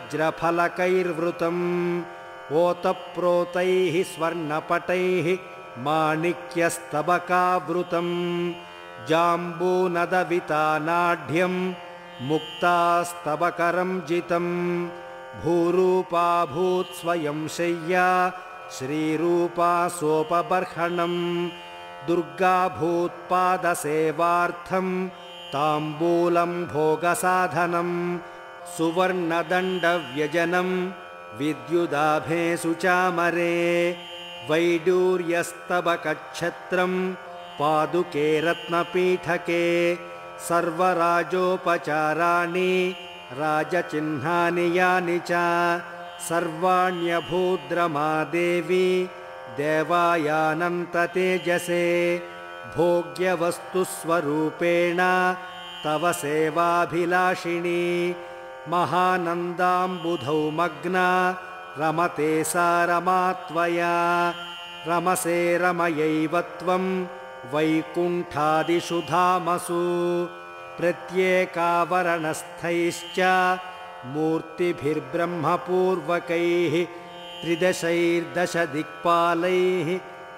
वज्रफलकैर्वृतम् ओतप्रोतैः स्वर्णपटैः माणिक्यस्तबकावृतम् जाम्बूनदवितानाढ्यम् मुक्तास्तबकरं जितम् भूरूपा भूत् स्वयं शय्या श्रीरूपा सोपबर्हणम् दुर्गा भूत्पादसेवार्थं ताम्बूलं भोगसाधनम् सुवर्णदण्डव्यजनं विद्युदाभेषु चामरे वैडूर्यस्तबकच्छत्रं पादुके रत्नपीठके सर्वराजोपचाराणि राजचिह्नानि यानि च सर्वाण्यभूद्रमादेवी देवायानन्ततेजसे भोग्यवस्तुस्वरूपेण तव सेवाभिलाषिणी महानन्दाम्बुधौ मग्ना रमते सा रमा त्वया रमसे रमयैव त्वं वैकुण्ठादिषु धामसु प्रत्येकावरणस्थैश्च मूर्तिभिर्ब्रह्मपूर्वकैः त्रिदशैर्दशदिक्पालैः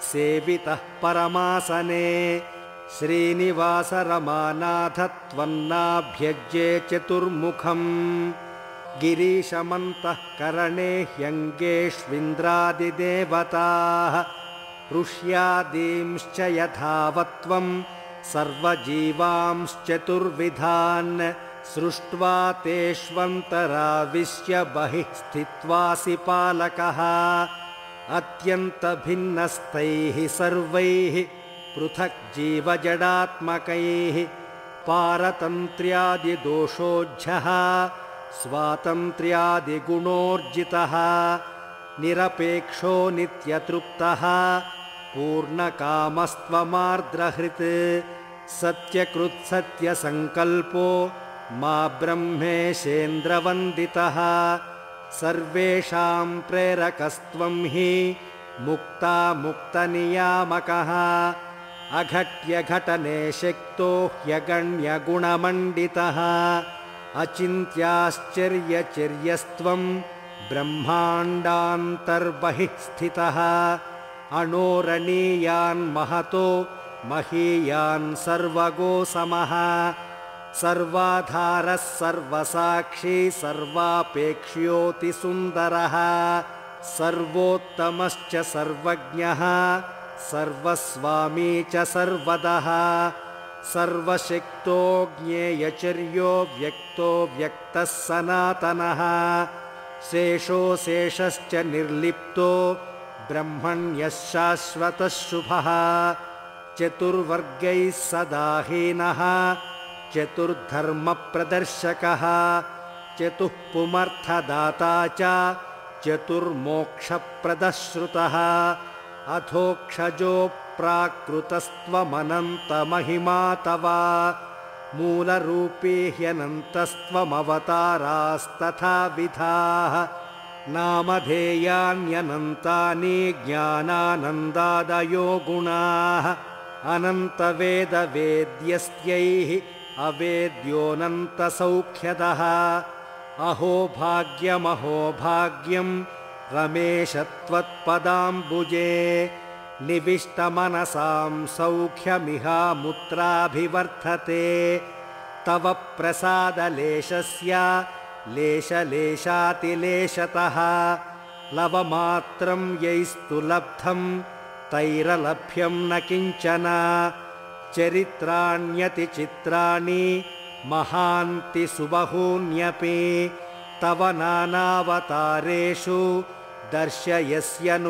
सेवितः परमासने श्रीनिवास रमानाथ त्वन्नाभ्यज्ये चतुर्मुखम् गिरीशमन्तःकरणे ह्यङ्गेष्विन्द्रादिदेवताः ऋष्यादींश्च यथावत्त्वं सर्वजीवांश्चतुर्विधान् सृष्ट्वा तेष्वन्तराविश्य बहिः स्थित्वासि पालकः अत्यन्तभिन्नस्तैः सर्वैः पृथक् जीवजडात्मकैः पारतन्त्र्यादिदोषोज्झः स्वातन्त्र्यादिगुणोर्जितः निरपेक्षो नित्यतृप्तः पूर्णकामस्त्वमार्द्रहृत् सत्यकृत्सत्यसङ्कल्पो मा ब्रह्मेशेन्द्रवन्दितः सर्वेषां प्रेरकस्त्वं हि मुक्तामुक्तनियामकः अघट्यघटने शक्तो ह्यगण्यगुणमण्डितः अचिन्त्याश्चर्यचर्यस्त्वं ब्रह्माण्डान्तर्बहिः स्थितः अणोरणीयान् महतो महीयान् सर्वगोसमः सर्वाधारः सर्वसाक्षी सर्वापेक्ष्योऽतिसुन्दरः सर्वोत्तमश्च सर्वज्ञः सर्वस्वामी च सर्वदः सर्वशक्तो ज्ञेयचर्यो व्यक्तो व्यक्तः सनातनः शेषो शेषश्च निर्लिप्तो ब्रह्मण्यः शाश्वतः शुभः चतुर्वर्गैः सदाहीनः चतुर्धर्मप्रदर्शकः चतुःपुमर्थदाता च चतुर्मोक्षप्रदः श्रुतः अथोक्षजो प्राकृतस्त्वमनन्तमहिमा तव मूलरूपी ह्यनन्तस्त्वमवतारास्तथा विधाः नामधेयान्यनन्तानि ज्ञानानन्दादयो गुणाः अनन्तवेदवेद्यस्त्यैः अवेद्योऽनन्तसौख्यदः अहो भाग्यमहो भाग्यं रमेश त्वत्पदाम्बुजे निविष्टमनसां सौख्यमिहामुत्राभिवर्धते तव प्रसादलेशस्य लेशलेशातिलेशतः लवमात्रं यैस्तु लब्धं तैरलभ्यं न किञ्चन चरित्राण्यतिचित्राणि महान्ति सुबहून्यपि तव नानावतारेषु दर्शयस्यनुवर्तिनां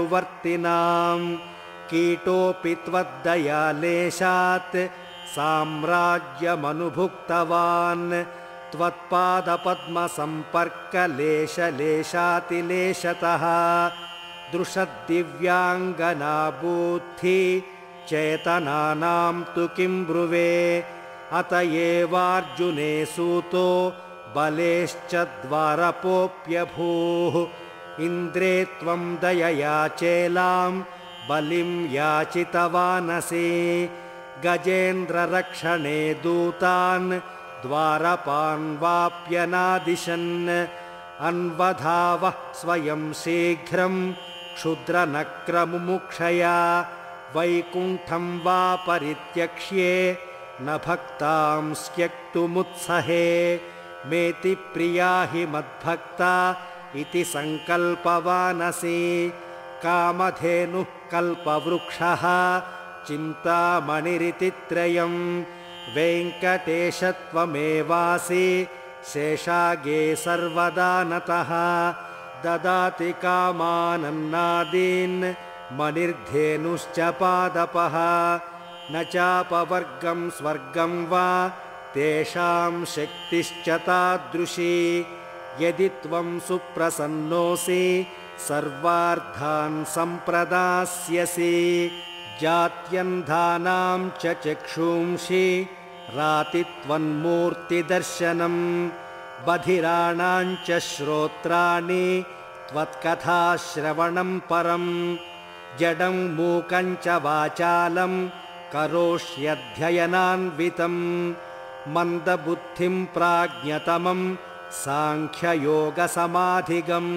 कीटोऽपि त्वद्दयालेशात् साम्राज्यमनुभुक्तवान् त्वत्पादपद्मसम्पर्कलेशलेशातिलेशतः दृशद्दिव्याङ्गनाबुद्धि चेतनानां तु किं ब्रुवे अत एवार्जुने सूतो बलेश्च द्वारपोऽप्यभूः इन्द्रे त्वं दयया चेलां बलिं याचितवानसि गजेन्द्ररक्षणे दूतान् द्वारपान् वाप्यनादिशन् अन्वधावः स्वयं शीघ्रं क्षुद्रनक्रमुमुक्षया वैकुण्ठं वा परित्यक्ष्ये न भक्तां त्यक्तुमुत्सहे मेति प्रिया हि मद्भक्ता इति सङ्कल्पवानसि कामधेनुः कल्पवृक्षः चिन्तामणिरिति त्रयं वेङ्कटेशत्वमेवासि शेषागे सर्वदा नतः ददाति कामानन्नादीन् मणिर्धेनुश्च पादपः न चापवर्गं स्वर्गं वा तेषां शक्तिश्च तादृशी यदि त्वं सुप्रसन्नोऽसि सर्वार्थान् सम्प्रदास्यसि जात्यन्धानां च चक्षुंषि रातित्वन्मूर्तिदर्शनं बधिराणां च श्रोत्राणि त्वत्कथाश्रवणं परं जडं मूकं च वाचालं करोष्यध्ययनान्वितं मन्दबुद्धिं प्राज्ञतमं साङ्ख्ययोगसमाधिगम्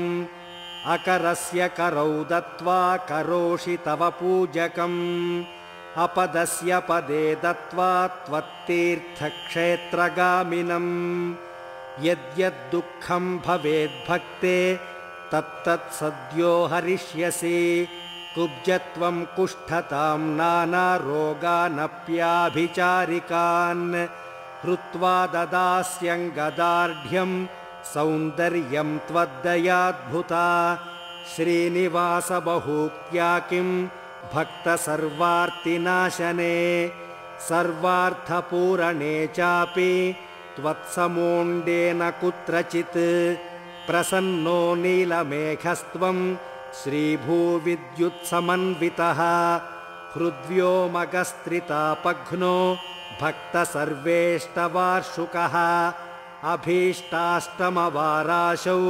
अकरस्य करौ दत्त्वा करोषि तव पूजकम् अपदस्य पदे दत्त्वा त्वत्तीर्थक्षेत्रगामिनम् यद्यद्दुःखं भवेद्भक्ते तत्तत् सद्यो हरिष्यसि कुब्जत्वं कुष्ठतां नानारोगानप्याभिचारिकान् हृत्वा ददास्यङ्गदार्ढ्यं सौन्दर्यं त्वद्दयाद्भुता श्रीनिवास बहूक्त्या किं भक्तसर्वार्तिनाशने सर्वार्थपूरणे चापि त्वत्समोण्डेन कुत्रचित् प्रसन्नो नीलमेघस्त्वं श्रीभूविद्युत्समन्वितः हृद्व्योमगस्त्रितापघ्नो भक्तसर्वेष्टवार्षुकः अभीष्टाष्टमवाराशौ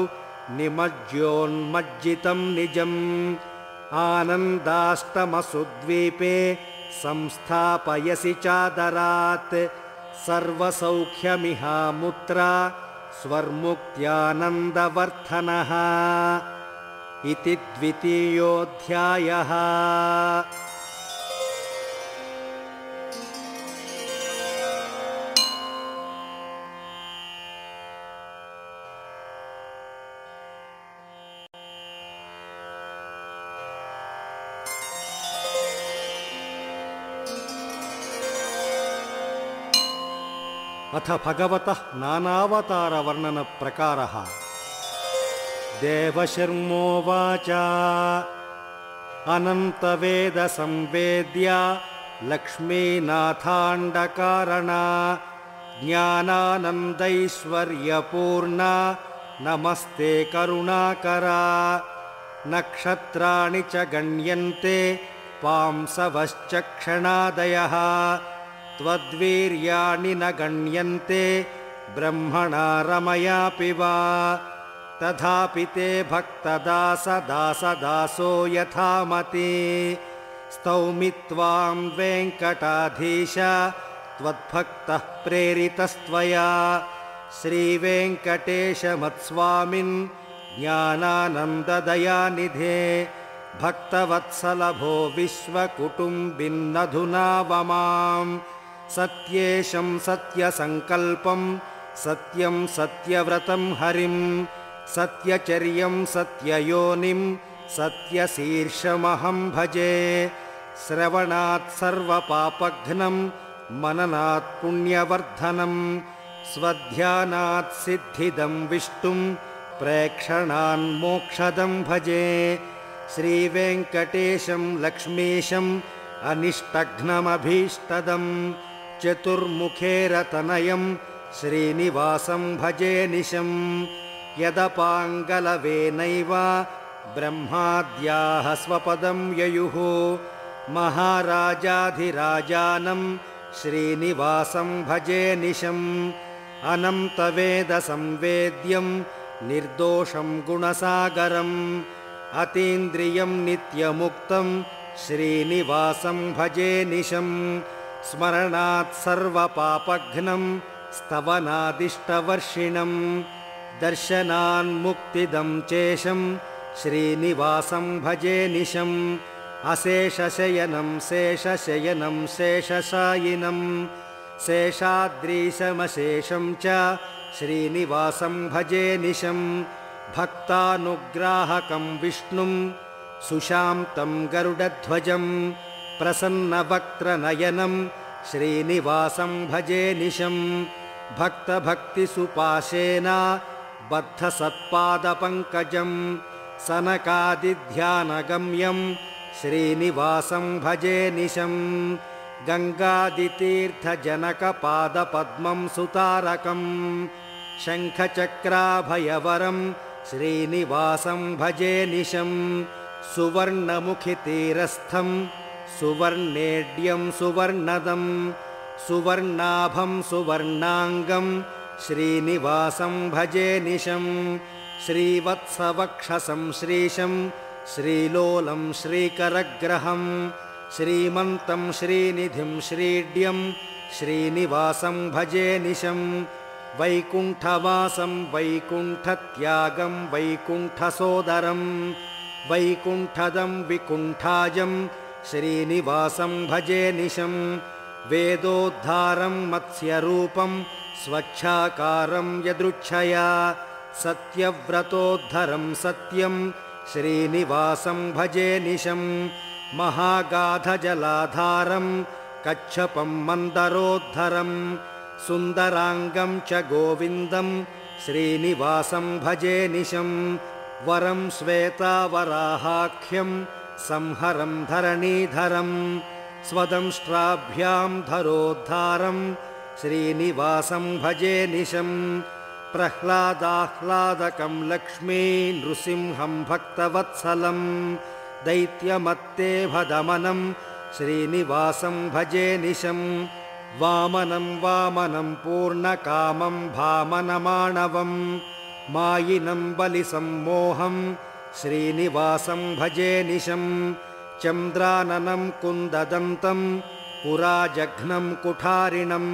निमज्योन्मज्जितं निजम् आनन्दाष्टमसुद्वीपे संस्थापयसि चादरात् सर्वसौख्यमिहामुत्रा स्वर्मुक्त्यानन्दवर्धनः इति द्वितीयोऽध्यायः। अथ भगवतः नानावतारवर्णनप्रकारः। देवशर्मोवाच अनन्तवेदसंवेद्या लक्ष्मीनाथाण्डकारणा ज्ञानानन्दैश्वर्यपूर्णा नमस्ते करुणाकरा नक्षत्राणि च गण्यन्ते पांसवश्च क्षणादयः त्वद्वीर्याणि न गण्यन्ते ब्रह्मणा रमयापि वा तथापि ते भक्तदासदासदासो यथामति स्तौमि त्वां वेङ्कटाधीश त्वद्भक्तः प्रेरितस्त्वया श्रीवेङ्कटेशमत्स्वामिन् ज्ञानानन्ददयानिधे भक्तवत्सलभो विश्वकुटुम्बिन्नधुनावमाम् सत्येशं सत्यसङ्कल्पं सत्यं सत्यव्रतं हरिं सत्यचर्यं सत्ययोनिं सत्यशीर्षमहं भजे श्रवणात् सर्वपापघ्नं मननात् पुण्यवर्धनं स्वध्यानात् सिद्धिदं विष्णुं प्रेक्षणान् मोक्षदं भजे श्रीवेङ्कटेशं लक्ष्मीशम् अनिष्टघ्नमभीष्टदं चतुर्मुखेरतनयं श्रीनिवासं भजे निशं यदपाङ्गलवेनैव ब्रह्माद्याः स्वपदं ययुः महाराजाधिराजानं श्रीनिवासं भजे निशम् अनन्तवेदसंवेद्यं निर्दोषं गुणसागरम् अतीन्द्रियं नित्यमुक्तं श्रीनिवासं भजे निशम् स्मरणात् सर्वपापघ्नं स्तवनादिष्टवर्षिणं दर्शनान्मुक्तिदं चेशं श्रीनिवासं भजे निशम् अशेषशयनं शेषशयनं शेषशायिनं शेषाद्रीशमशेषं च श्रीनिवासं भजे निशम् भक्तानुग्राहकं विष्णुं सुशान्तं गरुडध्वजं प्रसन्नवक्त्रनयनं श्रीनिवासं भजे निशम् भक्तभक्तिसुपाशेन बद्धसत्पादपङ्कजं सनकादिध्यानगम्यं श्रीनिवासं भजे निशम् गङ्गादितीर्थजनकपादपद्मं सुतारकं शङ्खचक्राभयवरं श्रीनिवासं भजे निशम् सुवर्णमुखितीरस्थं सुवर्णेड्यं सुवर्णदं सुवर्णाभं सुवर्णाङ्गं श्रीनिवासं भजे निशम् श्रीवत्सवक्षसं श्रीशं श्रीलोलं श्रीकरग्रहं श्रीमन्तं श्रीनिधिं श्रीड्यं श्रीनिवासं भजे निशम् वैकुण्ठवासं वैकुण्ठत्यागं वैकुण्ठसोदरं वैकुण्ठदं विकुण्ठाजं श्रीनिवासं भजे निशम् वेदोद्धारं मत्स्यरूपं स्वच्छाकारं यदृच्छया सत्यव्रतोद्धरं सत्यं श्रीनिवासं भजे निशम् महागाधजलाधारं कच्छपं मन्दरोद्धरं सुन्दराङ्गं च गोविन्दं श्रीनिवासं भजे निशम् वरं श्वेतावराहाख्यं संहरं धरणीधरं स्वदंष्ट्राभ्यां धरोद्धारं श्रीनिवासं भजे निशम् प्रह्लादाह्लादकं लक्ष्मी नृसिंहं भक्तवत्सलं दैत्यमत्तेभदमनं श्रीनिवासं भजे निशम् वामनं वामनं पूर्णकामं भामनमाणवं मायिनं बलिसम्मोहं श्रीनिवासं भजे निशम् चन्द्राननं कुन्ददन्तं पुराजघ्नं कुठारिणं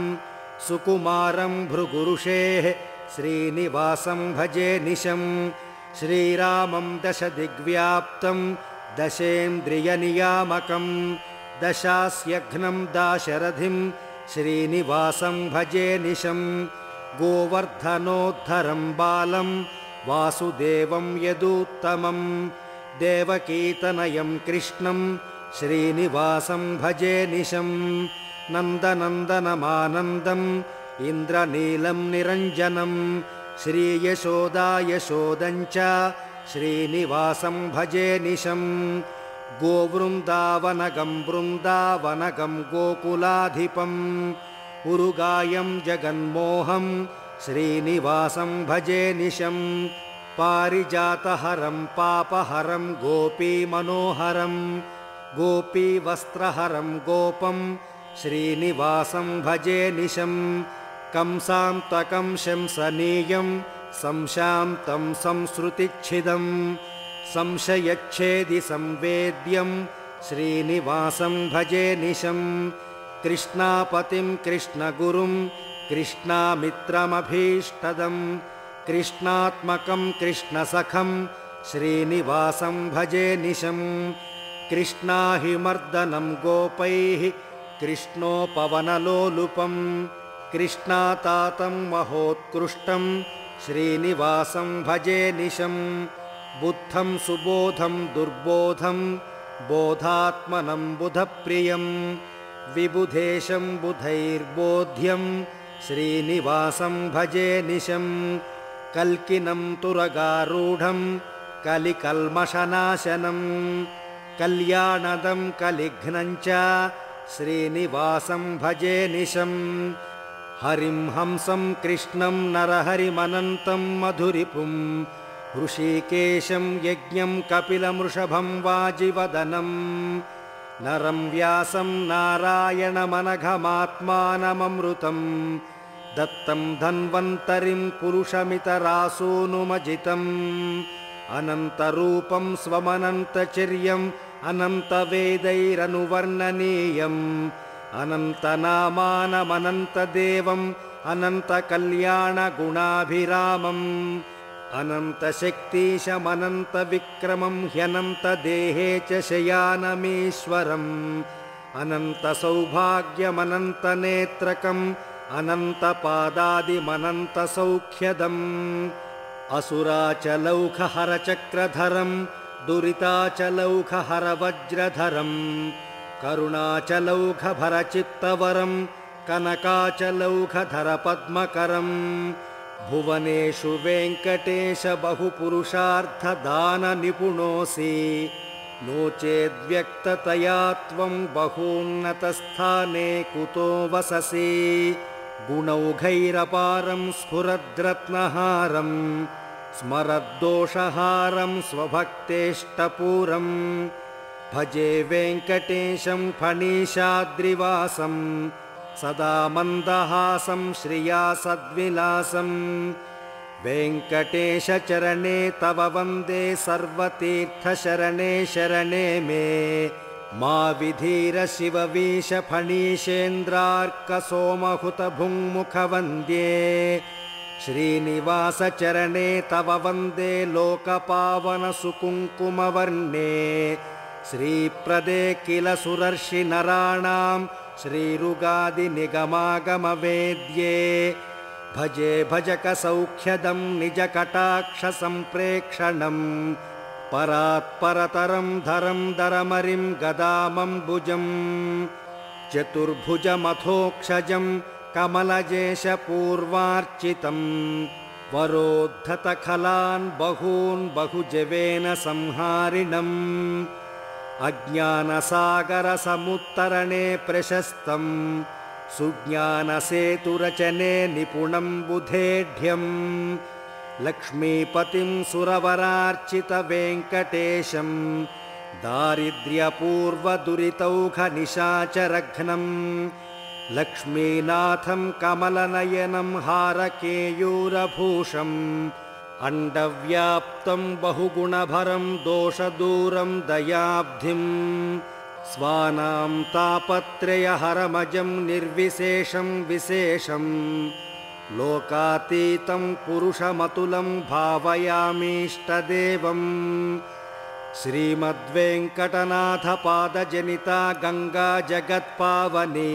सुकुमारं भृगुरुषेः श्रीनिवासं भजे निशम् श्रीरामं दशदिग्व्याप्तं दशेन्द्रियनियामकं दशास्यघ्नं दाशरथिं श्रीनिवासं भजे निशम् गोवर्धनोद्धरं बालं वासुदेवं यदुत्तमं देवकीतनयं कृष्णं श्रीनिवासं भजे निशम् नन्दनन्दनमानन्दम् इन्द्रनीलं निरञ्जनं श्रीयशोदायशोदं च श्रीनिवासं भजे निशम् गोवृन्दावनगं वृन्दावनगं गोकुलाधिपम् उरुगायं जगन्मोहं श्रीनिवासं भजे निशम् पारिजातहरं पापहरं गोपीमनोहरं गोपीवस्त्रहरं गोपं श्रीनिवासं भजे निशम् कंसान्तकं शंसनीयं संशान्तं संसृतिच्छिदं संशयच्छेदि संवेद्यं श्रीनिवासं भजे निशम् कृष्णापतिं कृष्णगुरुं कृष्णामित्रमभीष्टदं कृष्णात्मकं कृष्णसखं श्रीनिवासं भजे निशम् कृष्णाहिमर्दनं गोपैः कृष्णोपवनलोलुपं कृष्णातातं महोत्कृष्टं श्रीनिवासं भजे निशम् बुद्धं सुबोधं दुर्बोधं बोधात्मनं बुधप्रियं विबुधेशं बुधैर्बोध्यं श्रीनिवासं भजे निशम् कल्किनं तुरगारूढं कलिकल्मषनाशनं कल्याणदं कलिघ्नं च श्रीनिवासं भजे निशम् हरिं हंसं कृष्णं नरहरिमनन्तं मधुरिपुं ऋषिकेशं यज्ञं कपिलमृषभं वाजिवदनं नरं व्यासं नारायणमनघमात्मानममृतं दत्तं धन्वन्तरिं पुरुषमितरासूनुमजितम् अनन्तरूपं स्वमनन्तचर्यम् अनन्तवेदैरनुवर्णनीयम् अनन्तनामानमनन्तदेवम् अनन्तकल्याणगुणाभिरामम् अनन्तशक्तिशमनन्तविक्रमं ह्यनन्तदेहे च शयानमीश्वरम् अनन्तसौभाग्यमनन्तनेत्रकम् अनन्तपादादिमनन्तसौख्यदम् असुराचलौघहरचक्रधरम् दुरिताचलौघहरवज्रधरम् करुणाचलौघभरचित्तवरम् कनकाचलौघधरपद्मकरम् भुवनेषु वेङ्कटेश बहुपुरुषार्थदाननिपुणोऽसि नो चेद्व्यक्ततया त्वं बहून्नतस्थाने कुतो वससि गुणौघैरपारं स्फुरद्रत्नहारम् स्मरद्दोषहारं स्वभक्तेष्टपूरम् भजे वेङ्कटेशं फणीशाद्रिवासं सदा मन्दहासं श्रिया सद्विलासं वेङ्कटेशचरणे तव वन्दे सर्वतीर्थशरणे शरणे मे मा विधीर शिववीश फणीशेन्द्रार्कसोमहुतभुङ्मुखवन्द्ये श्रीनिवासचरणे तव वन्दे लोकपावनसुकुङ्कुमवर्णे श्रीप्रदे किल सुरर्षिनराणां श्रीरुगादिनिगमागमवेद्ये भजे भजकसौख्यदं निजकटाक्षसम्प्रेक्षणम् परात्परतरं धरं दरमरिं गदामम्बुजम् चतुर्भुजमथोक्षजं कमलजेशपूर्वार्चितं वरोद्धतखलान् बहून् बहुजवेन संहारिणम् अज्ञानसागरसमुत्तरणे प्रशस्तं सुज्ञानसेतुरचने निपुणं बुधेढ्यम् लक्ष्मीपतिं सुरवरार्चितवेङ्कटेशं दारिद्र्यपूर्वदुरितौघनिशाचरघ्नं लक्ष्मीनाथं कमलनयनं हारकेयूरभूषम् अण्डव्याप्तं बहुगुणभरं दोषदूरं दयाब्धिं स्वानां तापत्रयहरमजं निर्विशेषं विशेषं लोकातीतं पुरुषमतुलं भावयामीष्टदेवम् श्रीमद्वेङ्कटनाथपादजनिता गङ्गा जगत्पावनी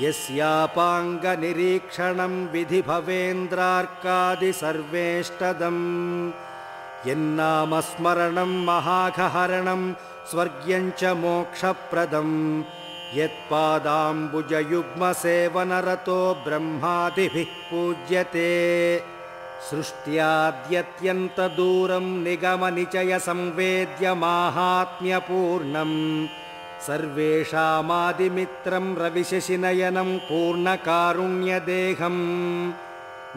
यस्यापाङ्गनिरीक्षणं विधि भवेन्द्रार्कादि सर्वेष्टदम् यन्नामस्मरणं महाघहरणं स्वर्ग्यं च मोक्षप्रदम् यत्पादाम्बुजयुग्मसेवनरतो ब्रह्मादिभिः पूज्यते सृष्ट्याद्यत्यन्तदूरं निगमनिचयसंवेद्यमाहात्म्यपूर्णम् सर्वेषामादिमित्रं रविशशिनयनं पूर्णकारुण्यदेहम्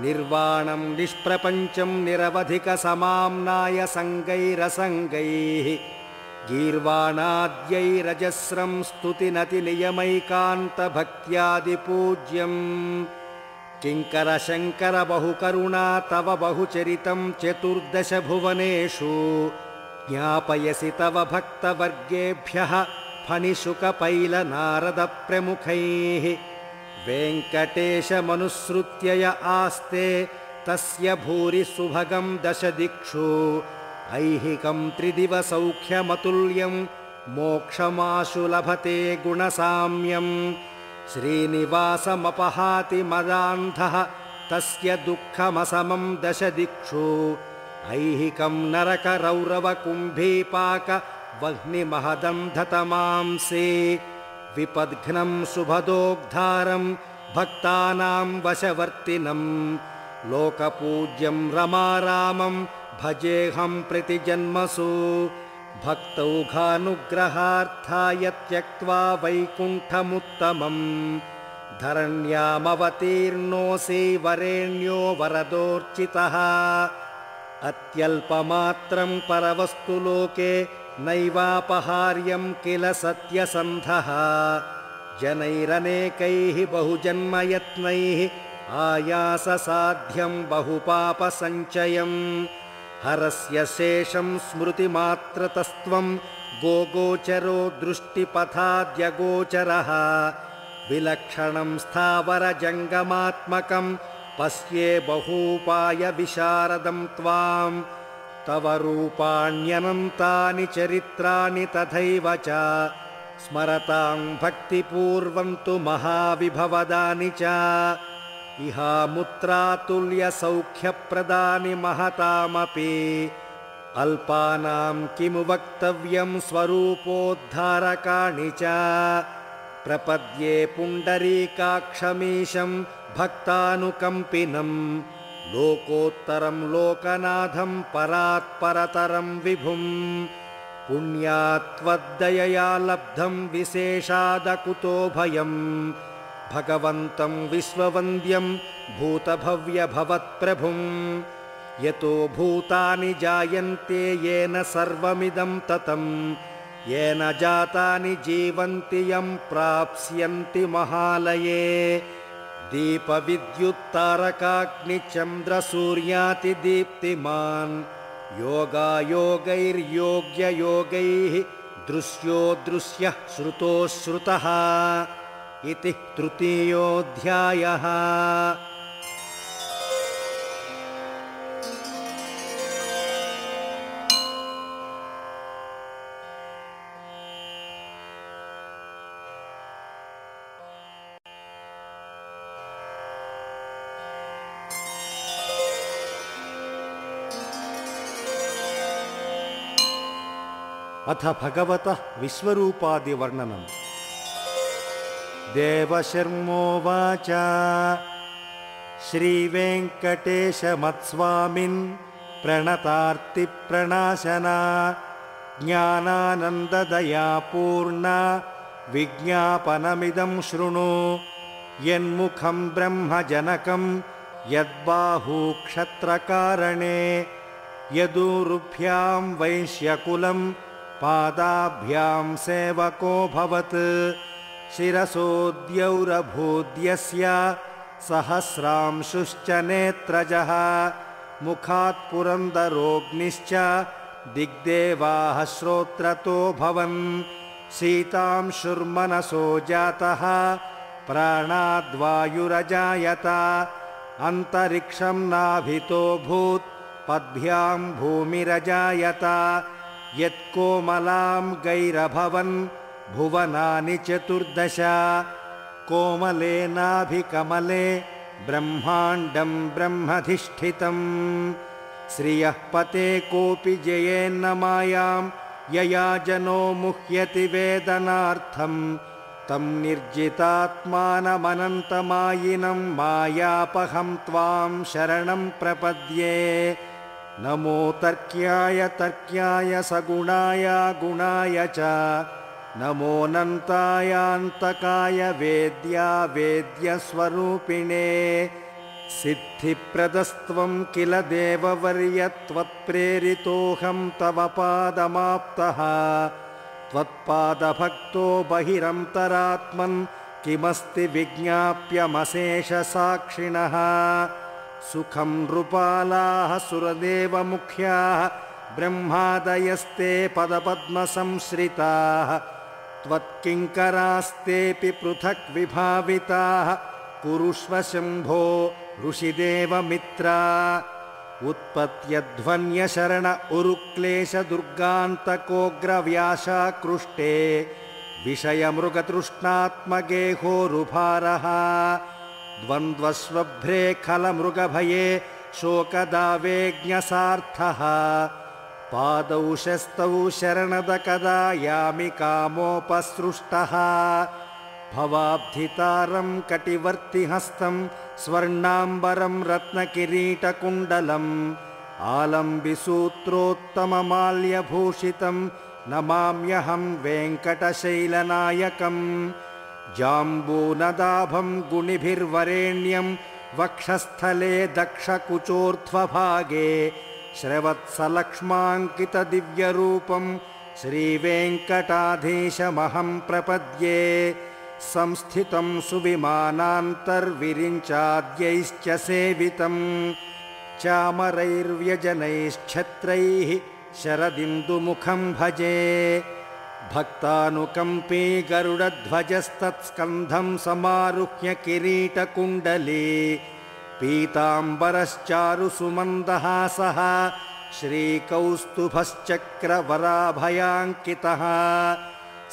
निर्वाणं निष्प्रपञ्चं निरवधिकसमाम्नाय सङ्गैरसङ्गैः गीर्वाणाद्यैरजस्रं स्तुतिनतिनियमैकान्तभक्त्यादिपूज्यम् किङ्करशङ्कर बहुकरुणा तव बहुचरितं चतुर्दश भुवनेषु ज्ञापयसि तव भक्तवर्गेभ्यः फणिशुकपैलनारदप्रमुखैः वेङ्कटेशमनुसृत्य य आस्ते तस्य भूरि सुभगं दशदिक्षु ऐहिकं त्रिदिवसौख्यमतुल्यं मोक्षमाशु लभते गुणसाम्यं श्रीनिवासमपहाति मदान्धः तस्य दुःखमसमं दशदिक्षु ऐहिकं नरकरौरवकुम्भीपाक वह्निमहदन्धतमांसे विपद्घ्नं सुभदोग्धारं भक्तानां वशवर्तिनं लोकपूज्यं रमारामं भजेऽहं प्रतिजन्मसु भक्तौघानुग्रहार्थाय त्यक्त्वा वैकुण्ठमुत्तमम् धरण्यामवतीर्णोऽसि वरेण्यो वरदोर्चितः अत्यल्पमात्रं परवस्तु लोके नैवापहार्यं किल सत्यसन्धः जनैरनेकैः बहुजन्मयत्नैः आयाससाध्यं बहुपापसञ्चयं हरस्य शेषं स्मृतिमात्रतस्त्वं गोगोचरो दृष्टिपथाद्यगोचरः विलक्षणं स्थावरजङ्गमात्मकं पश्ये बहूपायविशारदं त्वां तव रूपाण्यनन्तानि चरित्राणि तथैव च स्मरतां भक्तिपूर्वं तु महाविभवदानि च इहामुत्रातुल्यसौख्यप्रदानि महतामपि अल्पानां किमु वक्तव्यं स्वरूपोद्धारकाणि च प्रपद्ये पुण्डरीकाक्षमीशं भक्तानुकम्पिनं लोकोत्तरं लोकनाथं परात्परतरं विभुं पुण्यात्त्वद्दयया लब्धं विशेषादकुतो भयं भगवन्तं विश्ववन्द्यं भूतभव्यभवत्प्रभुं यतो भूतानि जायन्ते येन सर्वमिदं ततं येन जातानि जीवन्ति यं प्राप्स्यन्ति महालये दीपविद्युत्तारकाग्निचन्द्रसूर्यातिदीप्तिमान् योगायोगैर्योग्ययोगैः दृश्यो दृश्यः श्रुतो श्रुतः इति तृतीयोऽध्यायः। अथ भगवतः विश्वरूपादिवर्णनम्। देवशर्मोवाच श्रीवेङ्कटेशमत्स्वामिन् प्रणतार्तिप्रणाशना ज्ञानानन्ददयापूर्णा विज्ञापनमिदं शृणु यन्मुखं ब्रह्मजनकं यद्बाहू क्षत्रकारणे यदूरुभ्यां वैश्यकुलं पादाभ्यां सेवकोऽभवत् शिरसोऽद्यौरभूद्यस्य सहस्रांशुश्च नेत्रजः मुखात् पुरन्दरोऽग्निश्च दिग्देवाः श्रोत्रतोऽभवन् शीतांशुर्मनसो जातः प्राणाद्वायुरजायत अन्तरिक्षं नाभितोऽभूत् पद्भ्यां भूमिरजायत यत्कोमलां गैरभवन् भुवनानि चतुर्दश कोमलेनाभिकमले ब्रह्माण्डं ब्रह्मधिष्ठितम् श्रियः पते कोऽपि जयेन्न मायां यया जनो मुह्यति वेदनार्थं तं निर्जितात्मानमनन्तमायिनं मायापहं त्वां शरणं प्रपद्ये नमो तर्क्याय तर्क्याय सगुणाय गुणाय च नमोऽनन्तायान्तकाय वेद्या वेद्यस्वरूपिणे सिद्धिप्रदस्त्वं किल देववर्यत्वत्प्रेरितोऽहं तव पादमाप्तः त्वत्पादभक्तो बहिरन्तरात्मन् किमस्ति विज्ञाप्यमशेषसाक्षिणः सुखं नृपालाः सुरदेवमुख्याः ब्रह्मादयस्ते पदपद्मसंश्रिताः त्वत्किङ्करास्तेऽपि पृथक् विभाविताः कुरुष्व शम्भो ऋषिदेवमित्रा उत्पत्यध्वन्यशरण उरुक्लेशदुर्गान्तकोग्रव्याशाकृष्टे विषयमृगतृष्णात्मगेहोरुभारः द्वन्द्वस्वभ्रे खलमृगभये शोकदावेज्ञसार्थः पादौ शस्तौ शरणदकदा यामि कामोपसृष्टः भवाब्धितारं कटिवर्तिहस्तं स्वर्णाम्बरं रत्नकिरीटकुण्डलम् आलम्बिसूत्रोत्तममाल्यभूषितं नमाम्यहं वेङ्कटशैलनायकम् जाम्बूनदाभं गुणिभिर्वरेण्यं वक्षस्थले दक्षकुचोर्ध्वभागे श्रवत्सलक्ष्माङ्कितदिव्यरूपं श्रीवेङ्कटाधीशमहं प्रपद्ये संस्थितं सुविमानान्तर्विरिञ्चाद्यैश्च सेवितं चामरैर्व्यजनैश्छत्रैः शरदिन्दुमुखं भजे भक्तानुकम्पी गरुडध्वजस्तत्स्कन्धं समारुह्य किरीटकुण्डली पीताम्बरश्चारुसुमन्दहासः श्रीकौस्तुभश्चक्रवराभयाङ्कितः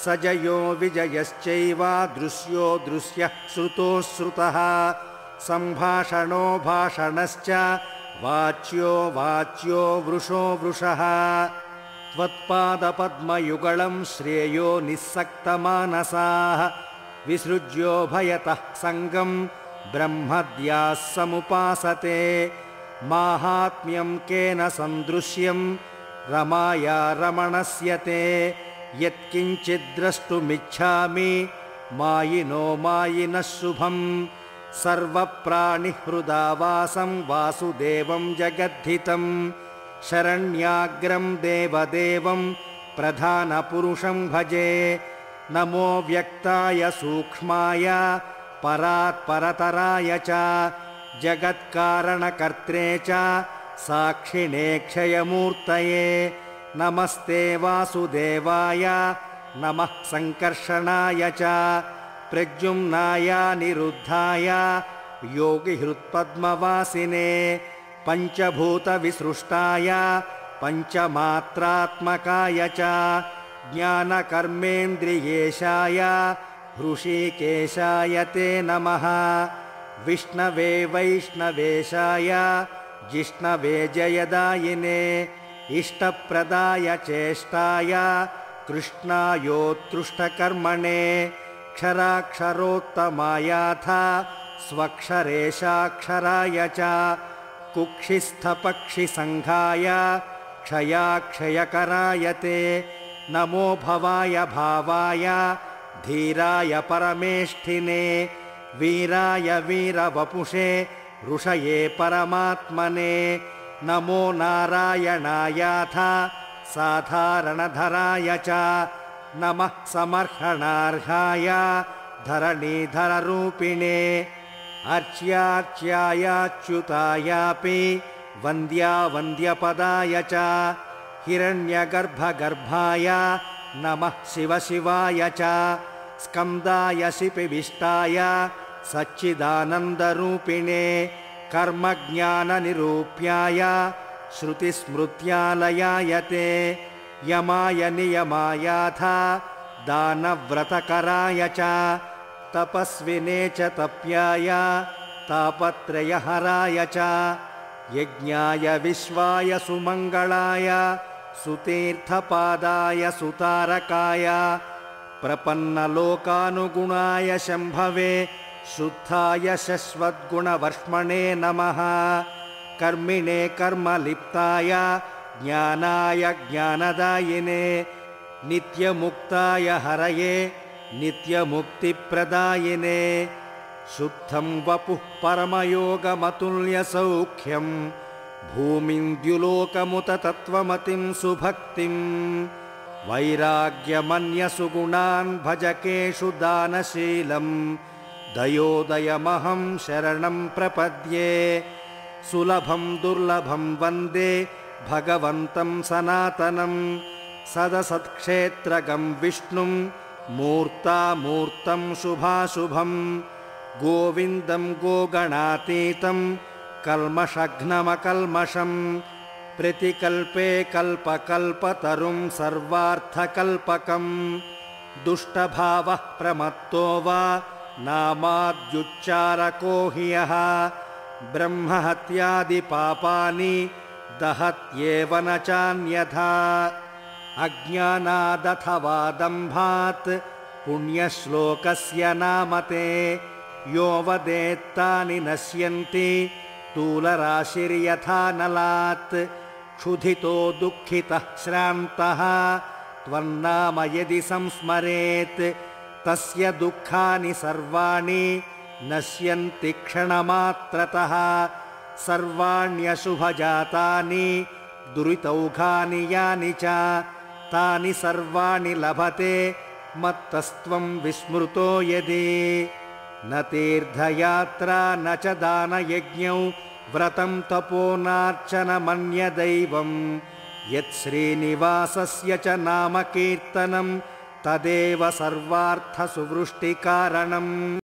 सजयो विजयश्चैव दृश्यो दृश्यः श्रुतो श्रुतः सम्भाषणो भाषणश्च वाच्यो वाच्यो वृषो वृषः त्वत्पादपद्मयुगलं श्रेयो निस्सक्तमानसाः विसृज्यो भयतः सङ्गं ब्रह्मद्याः समुपासते माहात्म्यं केन सन्दृश्यं रमाया रमणस्य ते यत्किञ्चिद्द्रष्टुमिच्छामि मायिनो मायिनः शुभं सर्वप्राणिहृदावासं वासुदेवं जगद्धितं शरण्याग्रं देवदेवं प्रधानपुरुषं भजे नमो व्यक्ताय सूक्ष्माय परात्परतराय च जगत्कारणकर्त्रे च साक्षिणे क्षयमूर्तये नमस्ते वासुदेवाय नमः संकर्षणाय च प्रद्युम्नाय निरुद्धाय योगिहृत्पद्मवासिने पञ्चभूतविसृष्टाय पञ्चमात्रात्मकाय च ज्ञानकर्मेन्द्रियेशाय हृषीकेशाय ते नमः विष्णवे वैष्णवेशाय जिष्णवे जयदायिने इष्टप्रदाय चेष्टाय कृष्णायोत्कृष्टकर्मणे क्षराक्षरोत्तमायाथ स्वक्षरेशाक्षराय च कुक्षिस्थपक्षिसङ्घाय क्षयाक्षयकराय ते नमो भवाय भावाय धीराय परमेष्ठिने वीराय वीरवपुषे ऋषये परमात्मने नमो नारायणायाथ साधारणधराय च नमः समर्हणार्हाय धरणीधररूपिणे अर्च्यार्च्यायाच्युतायापि वन्द्यावन्द्यपदाय च हिरण्यगर्भगर्भाय नमः शिवशिवाय च स्कन्दाय शिपिविष्टाय सच्चिदानन्दरूपिणे कर्मज्ञाननिरूप्याय श्रुतिस्मृत्यालयाय ते यमाय नियमायाथ दानव्रतकराय च तपस्विने च तप्याय तापत्रयहराय च यज्ञाय विश्वाय सुमङ्गलाय सुतीर्थपादाय सुतारकाय प्रपन्नलोकानुगुणाय शम्भवे शुद्धाय शश्वद्गुणवर्ष्मणे नमः कर्मिणे कर्मलिप्ताय ज्ञानाय ज्ञानदायिने नित्यमुक्ताय हरये नित्यमुक्तिप्रदायिने शुद्धं वपुः परमयोगमतुल्यसौख्यं भूमिन्द्युलोकमुत तत्त्वमतिं सुभक्तिं वैराग्यमन्यसुगुणान् भजकेषु दानशीलं दयोदयमहं शरणं प्रपद्ये सुलभं दुर्लभं वन्दे भगवन्तं सनातनं सदसत्क्षेत्रगं विष्णुं मूर्तामूर्तं शुभाशुभं गोविन्दं गोगणातीतं कल्मषघ्नमकल्मषं प्रतिकल्पे कल्पकल्पतरुं सर्वार्थकल्पकं दुष्टभावः प्रमत्तो वा नामाद्युच्चारको हि यः ब्रह्महत्यादिपापानि दहत्येव न चान्यथा अज्ञानादथवा दम्भात् पुण्यश्लोकस्य नामते यो वदेत्तानि नश्यन्ति तूलराशिर्यथा नलात् क्षुधितो दुःखितः श्रान्तः त्वन्नाम यदि संस्मरेत् तस्य दुःखानि सर्वाणि नश्यन्ति क्षणमात्रतः सर्वाण्यशुभजातानि दुरितौघानि यानि च तानि सर्वाणि लभते मत्तस्त्वं विस्मृतो यदि न तीर्थयात्रा न च दानयज्ञौ व्रतं तपो नार्चनमन्यदैवं यत् श्रीनिवासस्य च नामकीर्तनं तदेव सर्वार्थसुवृष्टिकारणम्।